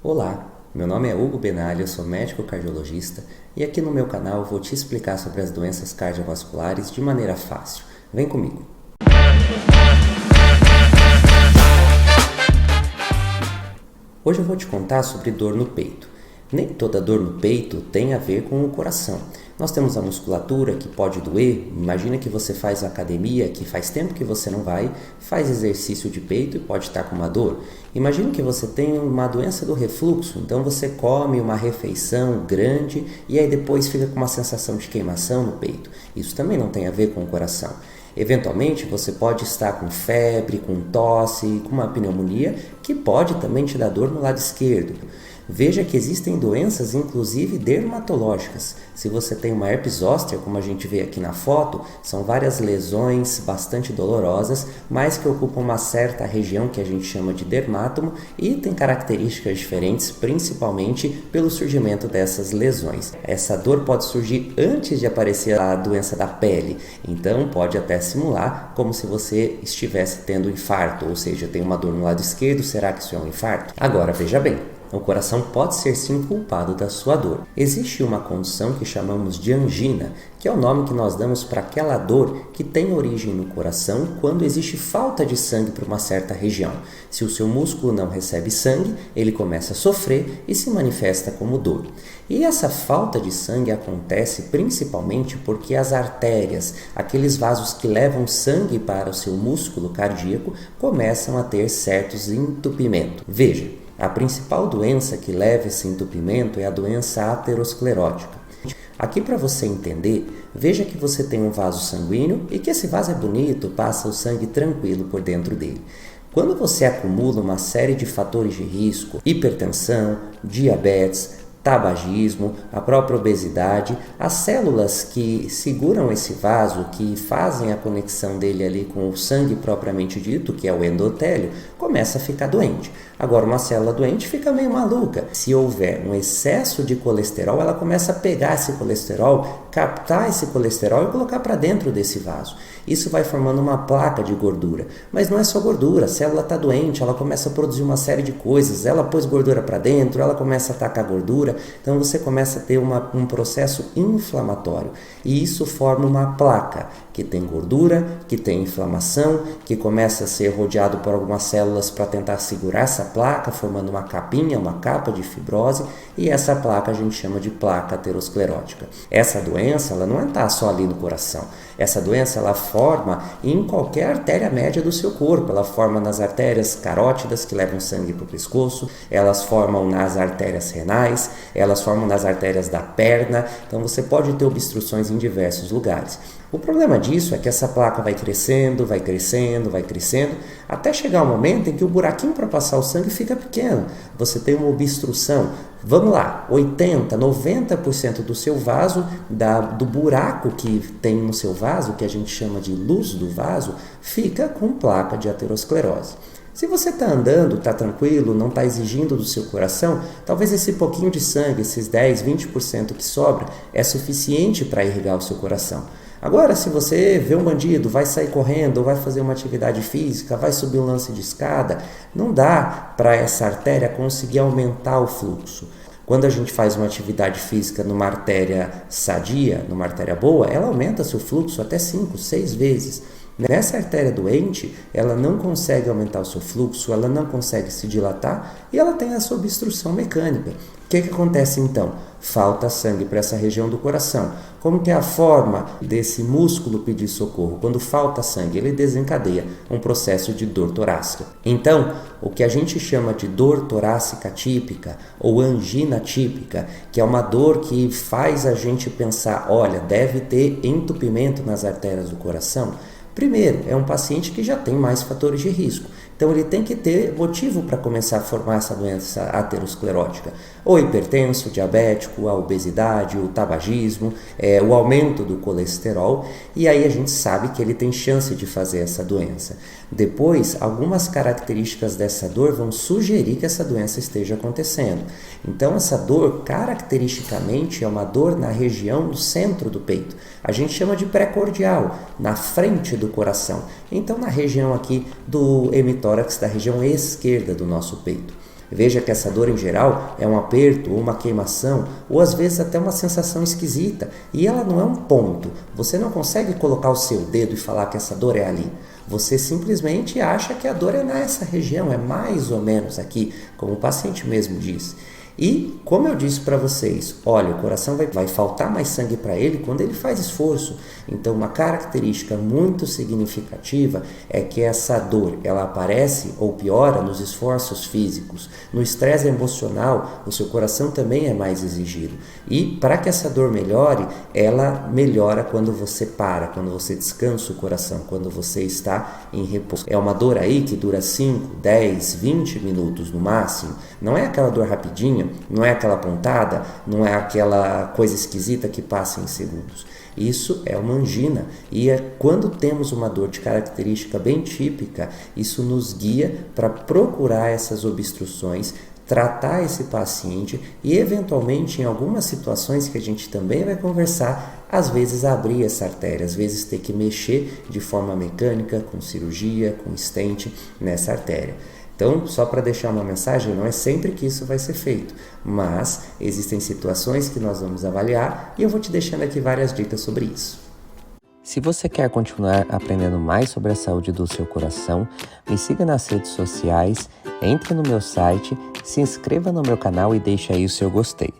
Olá, meu nome é Hugo Benalha, eu sou médico cardiologista e aqui no meu canal eu vou te explicar sobre as doenças cardiovasculares de maneira fácil. Vem comigo! Hoje eu vou te contar sobre dor no peito. Nem toda dor no peito tem a ver com o coração. Nós temos a musculatura que pode doer. Imagina que você faz academia, que faz tempo que você não vai, faz exercício de peito e pode estar com uma dor. Imagina que você tem uma doença do refluxo, então você come uma refeição grande e aí depois fica com uma sensação de queimação no peito. Isso também não tem a ver com o coração. Eventualmente você pode estar com febre, com tosse, com uma pneumonia, que pode também te dar dor no lado esquerdo. Veja que existem doenças, inclusive dermatológicas. Se você tem uma herpes zoster, como a gente vê aqui na foto, são várias lesões bastante dolorosas, mas que ocupam uma certa região que a gente chama de dermátomo e tem características diferentes, principalmente pelo surgimento dessas lesões. Essa dor pode surgir antes de aparecer a doença da pele, então pode até simular como se você estivesse tendo infarto, ou seja, tem uma dor no lado esquerdo, será que isso é um infarto? Agora, veja bem. O coração pode ser sim culpado da sua dor. Existe uma condição que chamamos de angina, que é o nome que nós damos para aquela dor que tem origem no coração quando existe falta de sangue para uma certa região. Se o seu músculo não recebe sangue, ele começa a sofrer e se manifesta como dor. E essa falta de sangue acontece principalmente porque as artérias, aqueles vasos que levam sangue para o seu músculo cardíaco, começam a ter certos entupimentos. Veja, a principal doença que leva esse entupimento é a doença aterosclerótica. Aqui, para você entender, veja que você tem um vaso sanguíneo e que esse vaso é bonito, passa o sangue tranquilo por dentro dele. Quando você acumula uma série de fatores de risco, hipertensão, diabetes, tabagismo, a própria obesidade, as células que seguram esse vaso, que fazem a conexão dele ali com o sangue propriamente dito, que é o endotélio, começa a ficar doente. Agora, uma célula doente fica meio maluca. Se houver um excesso de colesterol, ela começa a pegar esse colesterol, captar esse colesterol e colocar para dentro desse vaso. Isso vai formando uma placa de gordura. Mas não é só gordura, a célula está doente, ela começa a produzir uma série de coisas, ela pôs gordura para dentro, ela começa a atacar a gordura, então você começa a ter um processo inflamatório. E isso forma uma placa que tem gordura, que tem inflamação, que começa a ser rodeado por algumas células para tentar segurar essa placa, formando uma capinha, uma capa de fibrose, e essa placa a gente chama de placa aterosclerótica. Essa doença, ela não está só ali no coração. Essa doença, ela forma em qualquer artéria média do seu corpo. Ela forma nas artérias carótidas, que levam sangue para o pescoço, elas formam nas artérias renais, elas formam nas artérias da perna, então você pode ter obstruções em diversos lugares. O problema disso é que essa placa vai crescendo, vai crescendo, vai crescendo, até chegar um momento em que o buraquinho para passar o sangue fica pequeno. Você tem uma obstrução. Vamos lá, 80%, 90% do seu vaso, do buraco que tem no seu vaso, que a gente chama de luz do vaso, fica com placa de aterosclerose. Se você está andando, está tranquilo, não está exigindo do seu coração, talvez esse pouquinho de sangue, esses 10%, 20% que sobra, é suficiente para irrigar o seu coração. Agora, se você vê um bandido, vai sair correndo, ou vai fazer uma atividade física, vai subir um lance de escada, não dá para essa artéria conseguir aumentar o fluxo. Quando a gente faz uma atividade física numa artéria sadia, numa artéria boa, ela aumenta seu fluxo até 5, 6 vezes. Nessa artéria doente, ela não consegue aumentar o seu fluxo, ela não consegue se dilatar e ela tem essa obstrução mecânica. O que acontece então? Falta sangue para essa região do coração. Como que é a forma desse músculo pedir socorro? Quando falta sangue, ele desencadeia um processo de dor torácica. Então, o que a gente chama de dor torácica típica ou angina típica, que é uma dor que faz a gente pensar, olha, deve ter entupimento nas artérias do coração. Primeiro, é um paciente que já tem mais fatores de risco. Então, ele tem que ter motivo para começar a formar essa doença aterosclerótica. O hipertenso, o diabético, a obesidade, o tabagismo, o aumento do colesterol. E aí a gente sabe que ele tem chance de fazer essa doença. Depois, algumas características dessa dor vão sugerir que essa doença esteja acontecendo. Então, essa dor, caracteristicamente, é uma dor na região do centro do peito. A gente chama de precordial, na frente do coração. Então, na região aqui do hemitórax, da região esquerda do nosso peito. Veja que essa dor em geral é um aperto, ou uma queimação, ou às vezes até uma sensação esquisita. E ela não é um ponto. Você não consegue colocar o seu dedo e falar que essa dor é ali. Você simplesmente acha que a dor é nessa região, é mais ou menos aqui, como o paciente mesmo diz. E, como eu disse para vocês, olha, o coração vai faltar mais sangue para ele quando ele faz esforço. Então, uma característica muito significativa é que essa dor, ela aparece ou piora nos esforços físicos. No estresse emocional, o seu coração também é mais exigido. E, para que essa dor melhore, ela melhora quando você para, quando você descansa o coração, quando você está em repouso. É uma dor aí que dura 5, 10, 20 minutos no máximo. Não é aquela dor rapidinha, não é aquela pontada, não é aquela coisa esquisita que passa em segundos. Isso é uma angina e quando temos uma dor de característica bem típica, isso nos guia para procurar essas obstruções, tratar esse paciente e eventualmente em algumas situações que a gente também vai conversar, às vezes abrir essa artéria, às vezes ter que mexer de forma mecânica, com cirurgia, com stent nessa artéria. Então, só para deixar uma mensagem, não é sempre que isso vai ser feito, mas existem situações que nós vamos avaliar e eu vou te deixando aqui várias dicas sobre isso. Se você quer continuar aprendendo mais sobre a saúde do seu coração, me siga nas redes sociais, entre no meu site, se inscreva no meu canal e deixe aí o seu gostei.